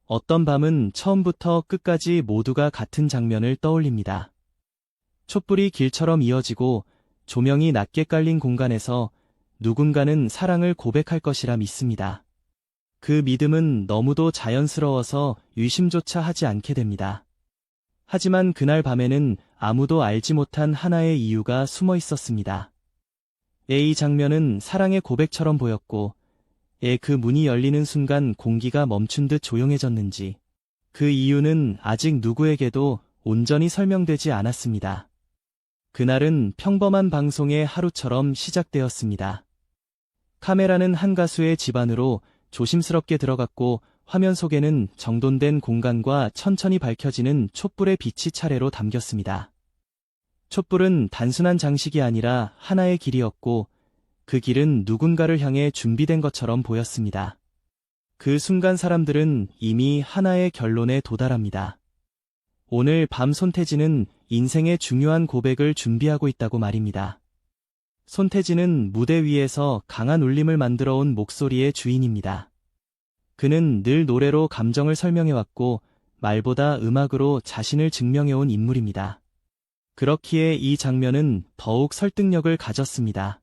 어떤 밤은 처음부터 끝까지 모두가 같은 장면을 떠올립니다. 촛불이 길처럼 이어지고 조명이 낮게 깔린 공간에서 누군가는 사랑을 고백할 것이라 믿습니다. 그 믿음은 너무도 자연스러워서 의심조차 하지 않게 됩니다. 하지만 그날 밤에는 아무도 알지 못한 하나의 이유가 숨어 있었습니다. 이 장면은 사랑의 고백처럼 보였고, 그 문이 열리는 순간 공기가 멈춘 듯 조용해졌는지, 그 이유는 아직 누구에게도 온전히 설명되지 않았습니다. 그날은 평범한 방송의 하루처럼 시작되었습니다. 카메라는 한 가수의 집 안으로 조심스럽게 들어갔고, 화면 속에는 정돈된 공간과 천천히 밝혀지는 촛불의 빛이 차례로 담겼습니다. 촛불은 단순한 장식이 아니라 하나의 길이었고, 그 길은 누군가를 향해 준비된 것처럼 보였습니다. 그 순간 사람들은 이미 하나의 결론에 도달합니다. 오늘 밤 손태진은 인생의 중요한 고백을 준비하고 있다고 말입니다. 손태진은 무대 위에서 강한 울림을 만들어 온 목소리의 주인입니다. 그는 늘 노래로 감정을 설명해왔고 말보다 음악으로 자신을 증명해온 인물입니다. 그렇기에 이 장면은 더욱 설득력을 가졌습니다.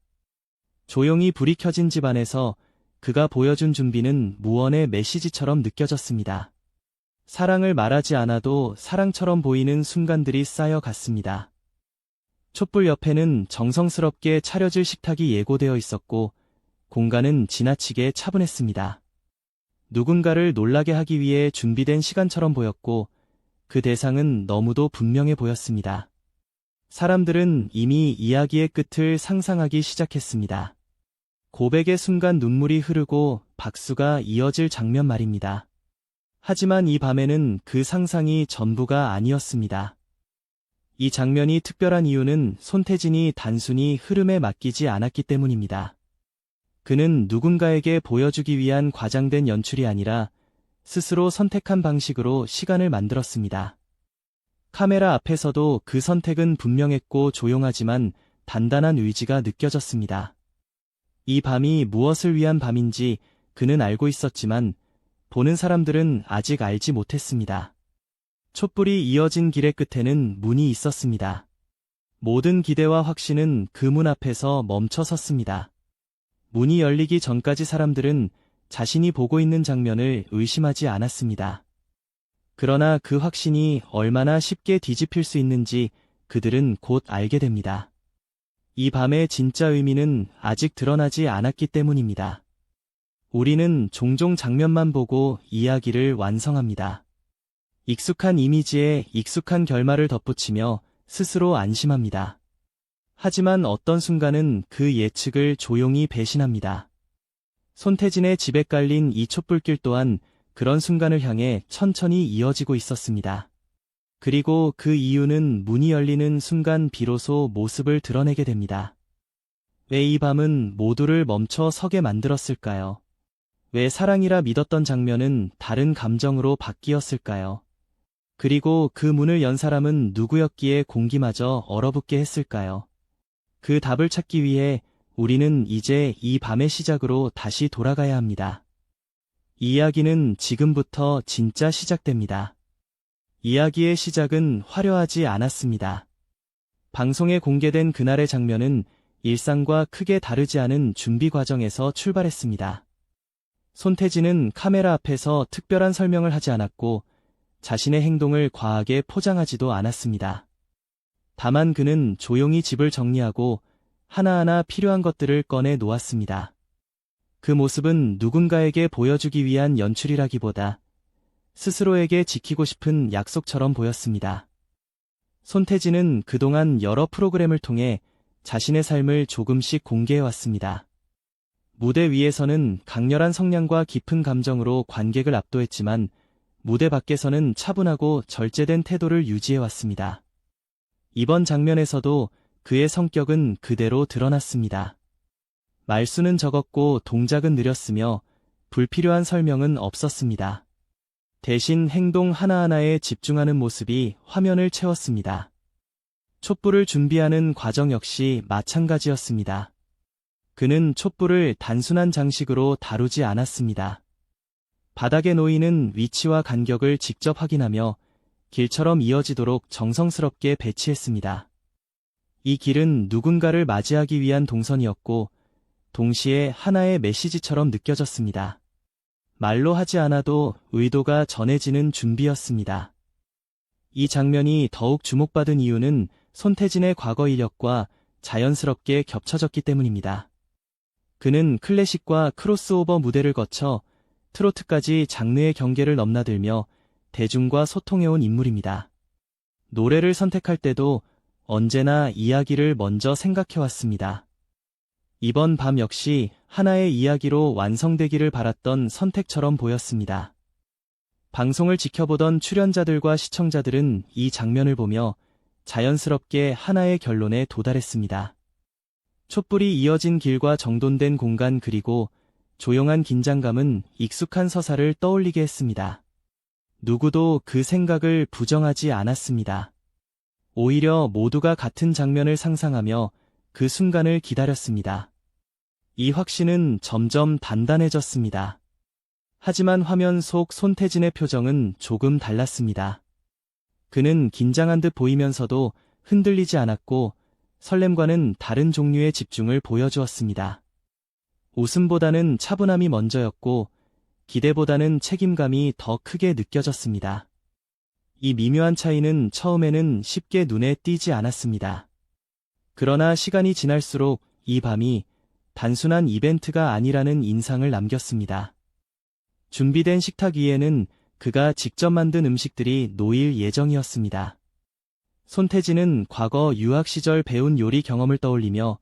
조용히 불이 켜진 집 안에서 그가 보여준 준비는 무언의 메시지처럼 느껴졌습니다. 사랑을 말하지 않아도 사랑처럼 보이는 순간들이 쌓여갔습니다. 촛불 옆에는 정성스럽게 차려질 식탁이 예고되어 있었고 공간은 지나치게 차분했습니다. 누군가를 놀라게 하기 위해 준비된 시간처럼 보였고 그 대상은 너무도 분명해 보였습니다. 사람들은 이미 이야기의 끝을 상상하기 시작했습니다. 고백의 순간 눈물이 흐르고 박수가 이어질 장면 말입니다. 하지만 이 밤에는 그 상상이 전부가 아니었습니다. 이 장면이 특별한 이유는 손태진이 단순히 흐름에 맡기지 않았기 때문입니다. 그는 누군가에게 보여주기 위한 과장된 연출이 아니라 스스로 선택한 방식으로 시간을 만들었습니다. 카메라 앞에서도 그 선택은 분명했고 조용하지만 단단한 의지가 느껴졌습니다. 이 밤이 무엇을 위한 밤인지 그는 알고 있었지만 보는 사람들은 아직 알지 못했습니다. 촛불이 이어진 길의 끝에는 문이 있었습니다. 모든 기대와 확신은 그 문 앞에서 멈춰 섰습니다. 문이 열리기 전까지 사람들은 자신이 보고 있는 장면을 의심하지 않았습니다. 그러나 그 확신이 얼마나 쉽게 뒤집힐 수 있는지 그들은 곧 알게 됩니다. 이 밤의 진짜 의미는 아직 드러나지 않았기 때문입니다. 우리는 종종 장면만 보고 이야기를 완성합니다. 익숙한 이미지에 익숙한 결말을 덧붙이며 스스로 안심합니다. 하지만 어떤 순간은 그 예측을 조용히 배신합니다. 손태진의 집에 깔린 이 촛불길 또한 그런 순간을 향해 천천히 이어지고 있었습니다. 그리고 그 이유는 문이 열리는 순간 비로소 모습을 드러내게 됩니다. 왜 이 밤은 모두를 멈춰 서게 만들었을까요? 왜 사랑이라 믿었던 장면은 다른 감정으로 바뀌었을까요? 그리고 그 문을 연 사람은 누구였기에 공기마저 얼어붙게 했을까요? 그 답을 찾기 위해 우리는 이제 이 밤의 시작으로 다시 돌아가야 합니다. 이야기는 지금부터 진짜 시작됩니다. 이야기의 시작은 화려하지 않았습니다. 방송에 공개된 그날의 장면은 일상과 크게 다르지 않은 준비 과정에서 출발했습니다. 손태진은 카메라 앞에서 특별한 설명을 하지 않았고 자신의 행동을 과하게 포장하지도 않았습니다. 다만 그는 조용히 집을 정리하고 하나하나 필요한 것들을 꺼내 놓았습니다. 그 모습은 누군가에게 보여주기 위한 연출이라기보다 스스로에게 지키고 싶은 약속처럼 보였습니다. 손태진은 그동안 여러 프로그램을 통해 자신의 삶을 조금씩 공개해왔습니다. 무대 위에서는 강렬한 성량과 깊은 감정으로 관객을 압도했지만 무대 밖에서는 차분하고 절제된 태도를 유지해왔습니다. 이번 장면에서도 그의 성격은 그대로 드러났습니다. 말수는 적었고 동작은 느렸으며 불필요한 설명은 없었습니다. 대신 행동 하나하나에 집중하는 모습이 화면을 채웠습니다. 촛불을 준비하는 과정 역시 마찬가지였습니다. 그는 촛불을 단순한 장식으로 다루지 않았습니다. 바닥에 놓이는 위치와 간격을 직접 확인하며 길처럼 이어지도록 정성스럽게 배치했습니다. 이 길은 누군가를 맞이하기 위한 동선이었고, 동시에 하나의 메시지처럼 느껴졌습니다. 말로 하지 않아도 의도가 전해지는 준비였습니다. 이 장면이 더욱 주목받은 이유는 손태진의 과거 이력과 자연스럽게 겹쳐졌기 때문입니다. 그는 클래식과 크로스오버 무대를 거쳐 트로트까지 장르의 경계를 넘나들며 대중과 소통해온 인물입니다. 노래를 선택할 때도 언제나 이야기를 먼저 생각해왔습니다. 이번 밤 역시 하나의 이야기로 완성되기를 바랐던 선택처럼 보였습니다. 방송을 지켜보던 출연자들과 시청자들은 이 장면을 보며 자연스럽게 하나의 결론에 도달했습니다. 촛불이 이어진 길과 정돈된 공간 그리고 조용한 긴장감은 익숙한 서사를 떠올리게 했습니다. 누구도 그 생각을 부정하지 않았습니다. 오히려 모두가 같은 장면을 상상하며 그 순간을 기다렸습니다. 이 확신은 점점 단단해졌습니다. 하지만 화면 속 손태진의 표정은 조금 달랐습니다. 그는 긴장한 듯 보이면서도 흔들리지 않았고 설렘과는 다른 종류의 집중을 보여주었습니다. 웃음보다는 차분함이 먼저였고 기대보다는 책임감이 더 크게 느껴졌습니다. 이 미묘한 차이는 처음에는 쉽게 눈에 띄지 않았습니다. 그러나 시간이 지날수록 이 밤이 단순한 이벤트가 아니라는 인상을 남겼습니다. 준비된 식탁 위에는 그가 직접 만든 음식들이 놓일 예정이었습니다. 손태진은 과거 유학 시절 배운 요리 경험을 떠올리며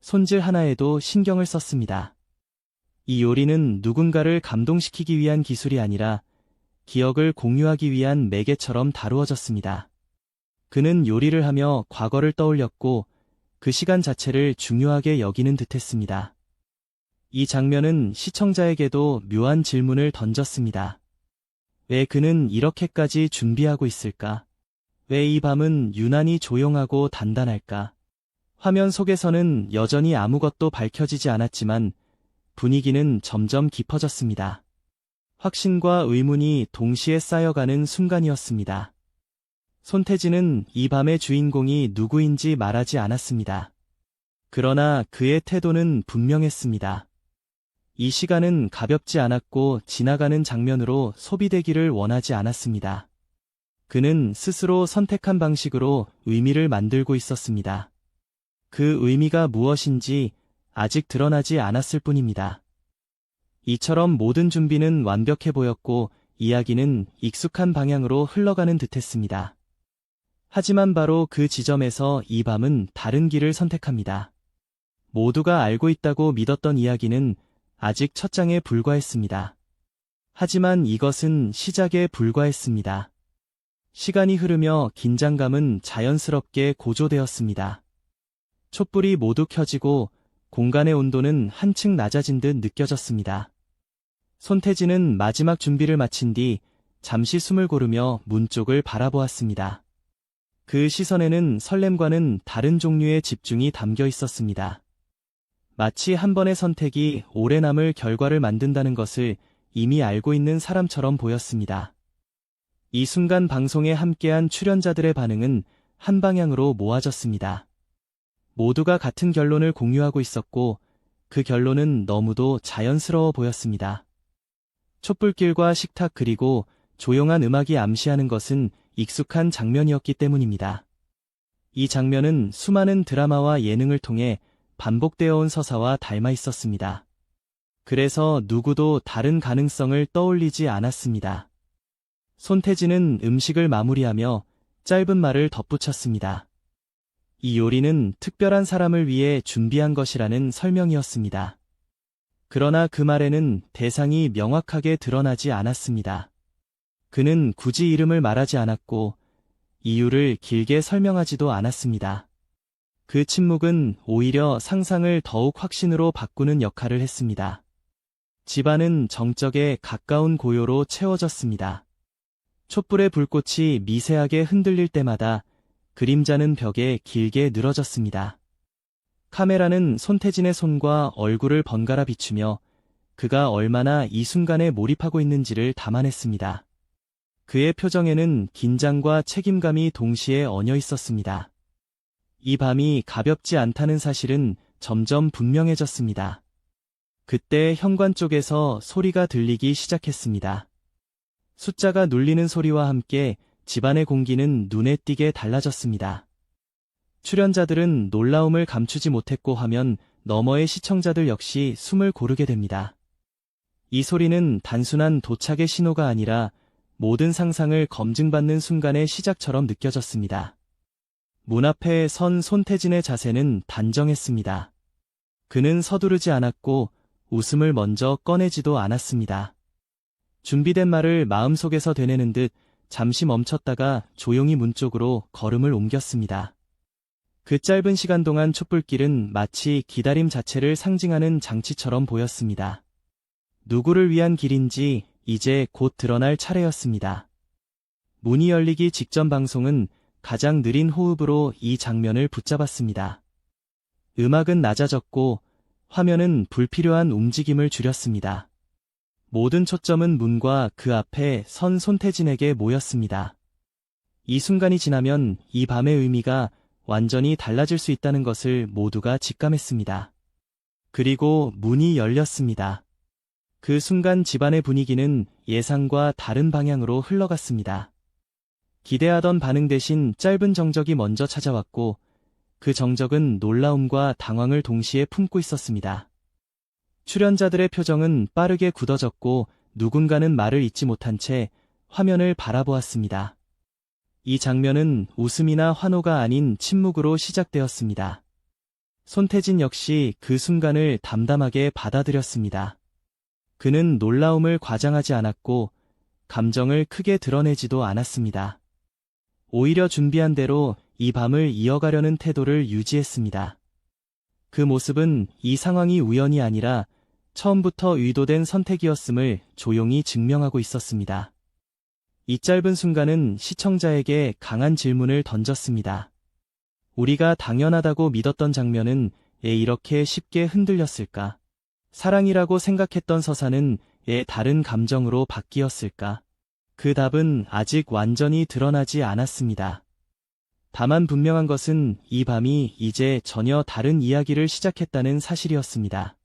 손질 하나에도 신경을 썼습니다. 이 요리는 누군가를 감동시키기 위한 기술이 아니라 기억을 공유하기 위한 매개처럼 다루어졌습니다. 그는 요리를 하며 과거를 떠올렸고 그 시간 자체를 중요하게 여기는 듯했습니다. 이 장면은 시청자에게도 묘한 질문을 던졌습니다. 왜 그는 이렇게까지 준비하고 있을까? 왜 이 밤은 유난히 조용하고 단단할까? 화면 속에서는 여전히 아무것도 밝혀지지 않았지만 분위기는 점점 깊어졌습니다. 확신과 의문이 동시에 쌓여가는 순간이었습니다. 손태진은 이 밤의 주인공이 누구인지 말하지 않았습니다. 그러나 그의 태도는 분명했습니다. 이 시간은 가볍지 않았고 지나가는 장면으로 소비되기를 원하지 않았습니다. 그는 스스로 선택한 방식으로 의미를 만들고 있었습니다. 그 의미가 무엇인지 아직 드러나지 않았을 뿐입니다. 이처럼 모든 준비는 완벽해 보였고 이야기는 익숙한 방향으로 흘러가는 듯했습니다. 하지만 바로 그 지점에서 이 밤은 다른 길을 선택합니다. 모두가 알고 있다고 믿었던 이야기는 아직 첫 장에 불과했습니다. 하지만 이것은 시작에 불과했습니다. 시간이 흐르며 긴장감은 자연스럽게 고조되었습니다. 촛불이 모두 켜지고 공간의 온도는 한층 낮아진 듯 느껴졌습니다. 손태진은 마지막 준비를 마친 뒤 잠시 숨을 고르며 문 쪽을 바라보았습니다. 그 시선에는 설렘과는 다른 종류의 집중이 담겨 있었습니다. 마치 한 번의 선택이 오래 남을 결과를 만든다는 것을 이미 알고 있는 사람처럼 보였습니다. 이 순간 방송에 함께한 출연자들의 반응은 한 방향으로 모아졌습니다. 모두가 같은 결론을 공유하고 있었고 그 결론은 너무도 자연스러워 보였습니다. 촛불길과 식탁 그리고 조용한 음악이 암시하는 것은 익숙한 장면이었기 때문입니다. 이 장면은 수많은 드라마와 예능을 통해 반복되어 온 서사와 닮아 있었습니다. 그래서 누구도 다른 가능성을 떠올리지 않았습니다. 손태진은 음식을 마무리하며 짧은 말을 덧붙였습니다. 이 요리는 특별한 사람을 위해 준비한 것이라는 설명이었습니다. 그러나 그 말에는 대상이 명확하게 드러나지 않았습니다. 그는 굳이 이름을 말하지 않았고 이유를 길게 설명하지도 않았습니다. 그 침묵은 오히려 상상을 더욱 확신으로 바꾸는 역할을 했습니다. 집안은 정적에 가까운 고요로 채워졌습니다. 촛불의 불꽃이 미세하게 흔들릴 때마다 그림자는 벽에 길게 늘어졌습니다. 카메라는 손태진의 손과 얼굴을 번갈아 비추며 그가 얼마나 이 순간에 몰입하고 있는지를 담아냈습니다. 그의 표정에는 긴장과 책임감이 동시에 얹어 있었습니다. 이 밤이 가볍지 않다는 사실은 점점 분명해졌습니다. 그때 현관 쪽에서 소리가 들리기 시작했습니다. 숫자가 눌리는 소리와 함께 집안의 공기는 눈에 띄게 달라졌습니다. 출연자들은 놀라움을 감추지 못했고 화면 너머의 시청자들 역시 숨을 고르게 됩니다. 이 소리는 단순한 도착의 신호가 아니라 모든 상상을 검증받는 순간의 시작처럼 느껴졌습니다. 문 앞에 선 손태진의 자세는 단정했습니다. 그는 서두르지 않았고 웃음을 먼저 꺼내지도 않았습니다. 준비된 말을 마음속에서 되뇌는 듯 잠시 멈췄다가 조용히 문 쪽으로 걸음을 옮겼습니다. 그 짧은 시간 동안 촛불길은 마치 기다림 자체를 상징하는 장치처럼 보였습니다. 누구를 위한 길인지 이제 곧 드러날 차례였습니다. 문이 열리기 직전 방송은 가장 느린 호흡으로 이 장면을 붙잡았습니다. 음악은 낮아졌고 화면은 불필요한 움직임을 줄였습니다. 모든 초점은 문과 그 앞에 선 손태진에게 모였습니다. 이 순간이 지나면 이 밤의 의미가 완전히 달라질 수 있다는 것을 모두가 직감했습니다. 그리고 문이 열렸습니다. 그 순간 집안의 분위기는 예상과 다른 방향으로 흘러갔습니다. 기대하던 반응 대신 짧은 정적이 먼저 찾아왔고 그 정적은 놀라움과 당황을 동시에 품고 있었습니다. 출연자들의 표정은 빠르게 굳어졌고 누군가는 말을 잇지 못한 채 화면을 바라보았습니다. 이 장면은 웃음이나 환호가 아닌 침묵으로 시작되었습니다. 손태진 역시 그 순간을 담담하게 받아들였습니다. 그는 놀라움을 과장하지 않았고 감정을 크게 드러내지도 않았습니다. 오히려 준비한 대로 이 밤을 이어가려는 태도를 유지했습니다. 그 모습은 이 상황이 우연이 아니라 처음부터 의도된 선택이었음을 조용히 증명하고 있었습니다. 이 짧은 순간은 시청자에게 강한 질문을 던졌습니다. 우리가 당연하다고 믿었던 장면은 왜 이렇게 쉽게 흔들렸을까? 사랑이라고 생각했던 서사는 왜 다른 감정으로 바뀌었을까? 그 답은 아직 완전히 드러나지 않았습니다. 다만 분명한 것은 이 밤이 이제 전혀 다른 이야기를 시작했다는 사실이었습니다.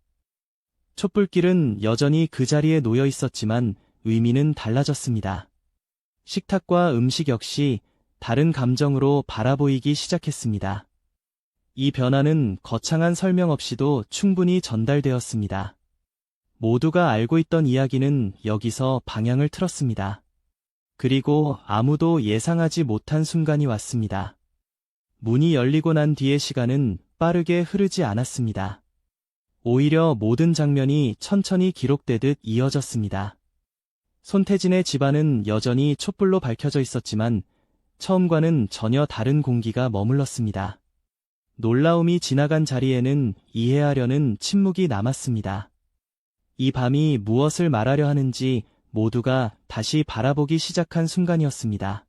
촛불길은 여전히 그 자리에 놓여 있었지만 의미는 달라졌습니다. 식탁과 음식 역시 다른 감정으로 바라보이기 시작했습니다. 이 변화는 거창한 설명 없이도 충분히 전달되었습니다. 모두가 알고 있던 이야기는 여기서 방향을 틀었습니다. 그리고 아무도 예상하지 못한 순간이 왔습니다. 문이 열리고 난 뒤의 시간은 빠르게 흐르지 않았습니다. 오히려 모든 장면이 천천히 기록되듯 이어졌습니다. 손태진의 집안은 여전히 촛불로 밝혀져 있었지만 처음과는 전혀 다른 공기가 머물렀습니다. 놀라움이 지나간 자리에는 이해하려는 침묵이 남았습니다. 이 밤이 무엇을 말하려 하는지 모두가 다시 바라보기 시작한 순간이었습니다.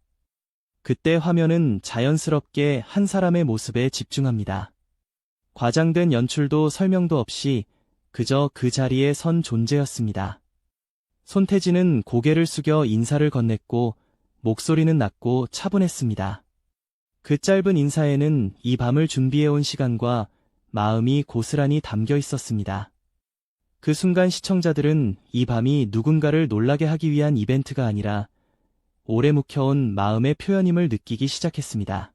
그때 화면은 자연스럽게 한 사람의 모습에 집중합니다. 과장된 연출도 설명도 없이 그저 그 자리에 선 존재였습니다. 손태진은 고개를 숙여 인사를 건넸고 목소리는 낮고 차분했습니다. 그 짧은 인사에는 이 밤을 준비해온 시간과 마음이 고스란히 담겨 있었습니다. 그 순간 시청자들은 이 밤이 누군가를 놀라게 하기 위한 이벤트가 아니라 오래 묵혀온 마음의 표현임을 느끼기 시작했습니다.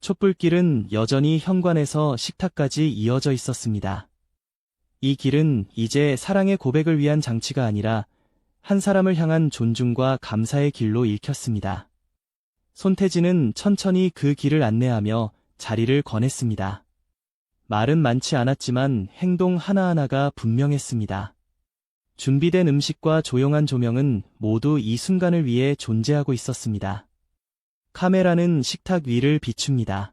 촛불길은 여전히 현관에서 식탁까지 이어져 있었습니다. 이 길은 이제 사랑의 고백을 위한 장치가 아니라 한 사람을 향한 존중과 감사의 길로 읽혔습니다. 손태진은 천천히 그 길을 안내하며 자리를 권했습니다. 말은 많지 않았지만 행동 하나하나가 분명했습니다. 준비된 음식과 조용한 조명은 모두 이 순간을 위해 존재하고 있었습니다. 카메라는 식탁 위를 비춥니다.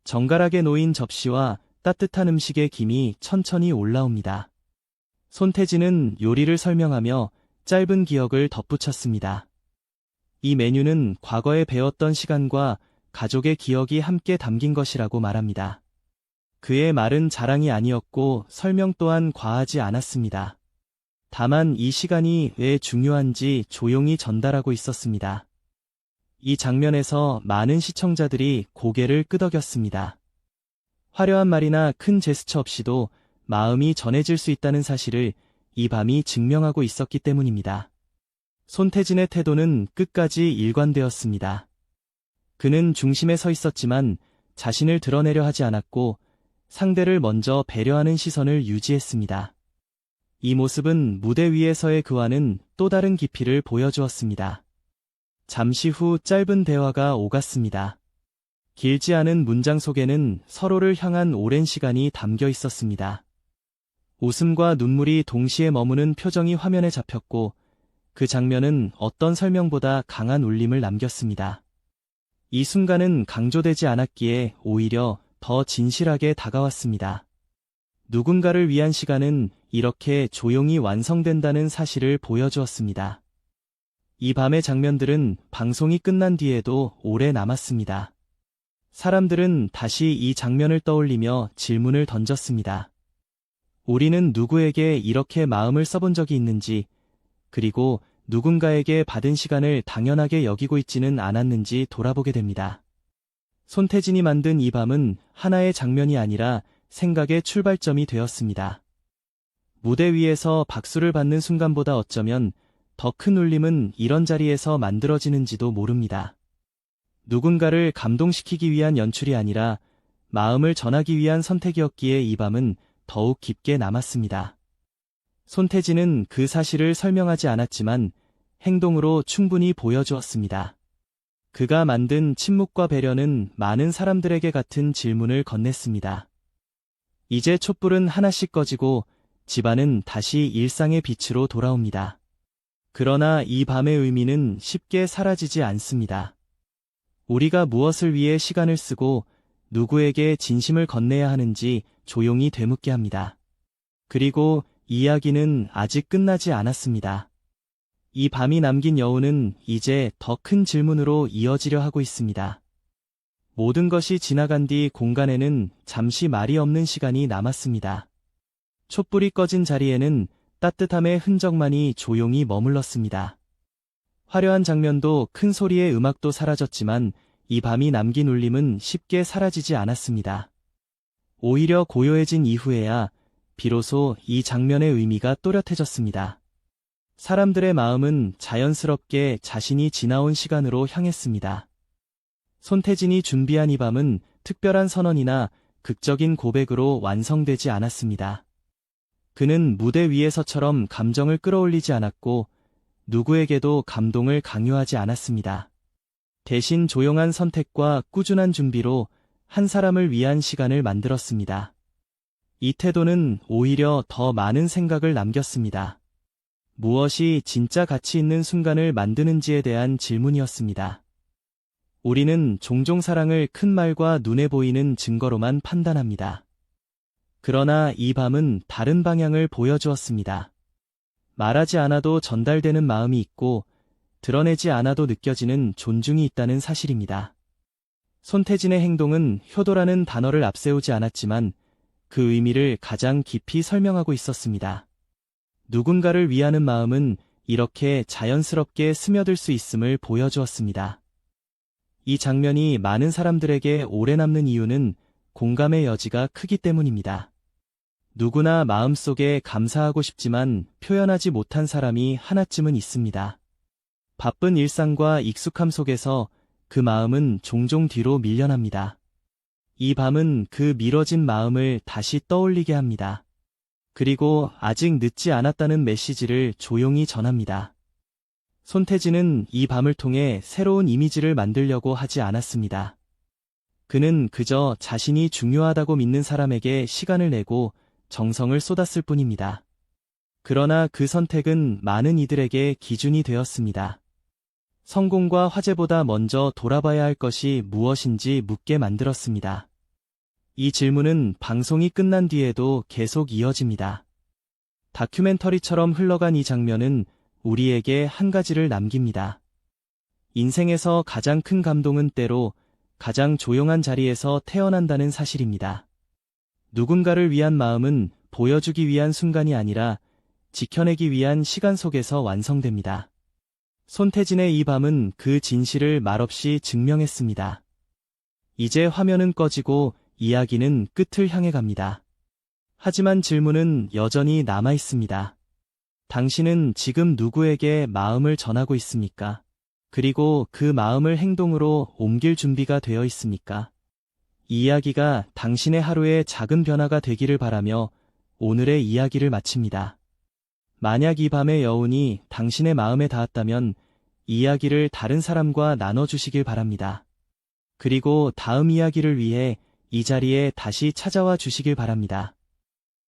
정갈하게 놓인 접시와 따뜻한 음식의 김이 천천히 올라옵니다. 손태진은 요리를 설명하며 짧은 기억을 덧붙였습니다. 이 메뉴는 과거에 배웠던 시간과 가족의 기억이 함께 담긴 것이라고 말합니다. 그의 말은 자랑이 아니었고 설명 또한 과하지 않았습니다. 다만 이 시간이 왜 중요한지 조용히 전달하고 있었습니다. 이 장면에서 많은 시청자들이 고개를 끄덕였습니다. 화려한 말이나 큰 제스처 없이도 마음이 전해질 수 있다는 사실을 이 밤이 증명하고 있었기 때문입니다. 손태진의 태도는 끝까지 일관되었습니다. 그는 중심에 서 있었지만 자신을 드러내려 하지 않았고 상대를 먼저 배려하는 시선을 유지했습니다. 이 모습은 무대 위에서의 그와는 또 다른 깊이를 보여주었습니다. 잠시 후 짧은 대화가 오갔습니다. 길지 않은 문장 속에는 서로를 향한 오랜 시간이 담겨 있었습니다. 웃음과 눈물이 동시에 머무는 표정이 화면에 잡혔고 그 장면은 어떤 설명보다 강한 울림을 남겼습니다. 이 순간은 강조되지 않았기에 오히려 더 진실하게 다가왔습니다. 누군가를 위한 시간은 이렇게 조용히 완성된다는 사실을 보여주었습니다. 이 밤의 장면들은 방송이 끝난 뒤에도 오래 남았습니다. 사람들은 다시 이 장면을 떠올리며 질문을 던졌습니다. 우리는 누구에게 이렇게 마음을 써본 적이 있는지, 그리고 누군가에게 받은 시간을 당연하게 여기고 있지는 않았는지 돌아보게 됩니다. 손태진이 만든 이 밤은 하나의 장면이 아니라 생각의 출발점이 되었습니다. 무대 위에서 박수를 받는 순간보다 어쩌면 더 큰 울림은 이런 자리에서 만들어지는지도 모릅니다. 누군가를 감동시키기 위한 연출이 아니라 마음을 전하기 위한 선택이었기에 이 밤은 더욱 깊게 남았습니다. 손태진은 그 사실을 설명하지 않았지만 행동으로 충분히 보여주었습니다. 그가 만든 침묵과 배려는 많은 사람들에게 같은 질문을 건넸습니다. 이제 촛불은 하나씩 꺼지고 집안은 다시 일상의 빛으로 돌아옵니다. 그러나 이 밤의 의미는 쉽게 사라지지 않습니다. 우리가 무엇을 위해 시간을 쓰고 누구에게 진심을 건네야 하는지 조용히 되묻게 합니다. 그리고 이야기는 아직 끝나지 않았습니다. 이 밤이 남긴 여운은 이제 더 큰 질문으로 이어지려 하고 있습니다. 모든 것이 지나간 뒤 공간에는 잠시 말이 없는 시간이 남았습니다. 촛불이 꺼진 자리에는 따뜻함의 흔적만이 조용히 머물렀습니다. 화려한 장면도 큰 소리의 음악도 사라졌지만 이 밤이 남긴 울림은 쉽게 사라지지 않았습니다. 오히려 고요해진 이후에야 비로소 이 장면의 의미가 또렷해졌습니다. 사람들의 마음은 자연스럽게 자신이 지나온 시간으로 향했습니다. 손태진이 준비한 이 밤은 특별한 선언이나 극적인 고백으로 완성되지 않았습니다. 그는 무대 위에서처럼 감정을 끌어올리지 않았고 누구에게도 감동을 강요하지 않았습니다. 대신 조용한 선택과 꾸준한 준비로 한 사람을 위한 시간을 만들었습니다. 이 태도는 오히려 더 많은 생각을 남겼습니다. 무엇이 진짜 가치 있는 순간을 만드는지에 대한 질문이었습니다. 우리는 종종 사랑을 큰 말과 눈에 보이는 증거로만 판단합니다. 그러나 이 밤은 다른 방향을 보여주었습니다. 말하지 않아도 전달되는 마음이 있고 드러내지 않아도 느껴지는 존중이 있다는 사실입니다. 손태진의 행동은 효도라는 단어를 앞세우지 않았지만 그 의미를 가장 깊이 설명하고 있었습니다. 누군가를 위하는 마음은 이렇게 자연스럽게 스며들 수 있음을 보여주었습니다. 이 장면이 많은 사람들에게 오래 남는 이유는 공감의 여지가 크기 때문입니다. 누구나 마음속에 감사하고 싶지만 표현하지 못한 사람이 하나쯤은 있습니다. 바쁜 일상과 익숙함 속에서 그 마음은 종종 뒤로 밀려납니다. 이 밤은 그 미뤄진 마음을 다시 떠올리게 합니다. 그리고 아직 늦지 않았다는 메시지를 조용히 전합니다. 손태진은 이 밤을 통해 새로운 이미지를 만들려고 하지 않았습니다. 그는 그저 자신이 중요하다고 믿는 사람에게 시간을 내고 정성을 쏟았을 뿐입니다. 그러나 그 선택은 많은 이들에게 기준이 되었습니다. 성공과 화제보다 먼저 돌아봐야 할 것이 무엇인지 묻게 만들었습니다. 이 질문은 방송이 끝난 뒤에도 계속 이어집니다. 다큐멘터리처럼 흘러간 이 장면은 우리에게 한 가지를 남깁니다. 인생에서 가장 큰 감동은 때로 가장 조용한 자리에서 태어난다는 사실입니다. 누군가를 위한 마음은 보여주기 위한 순간이 아니라 지켜내기 위한 시간 속에서 완성됩니다. 손태진의 이 밤은 그 진실을 말없이 증명했습니다. 이제 화면은 꺼지고 이야기는 끝을 향해 갑니다. 하지만 질문은 여전히 남아 있습니다. 당신은 지금 누구에게 마음을 전하고 있습니까? 그리고 그 마음을 행동으로 옮길 준비가 되어 있습니까? 이 이야기가 당신의 하루의 작은 변화가 되기를 바라며 오늘의 이야기를 마칩니다. 만약 이 밤의 여운이 당신의 마음에 닿았다면 이 이야기를 다른 사람과 나눠주시길 바랍니다. 그리고 다음 이야기를 위해 이 자리에 다시 찾아와 주시길 바랍니다.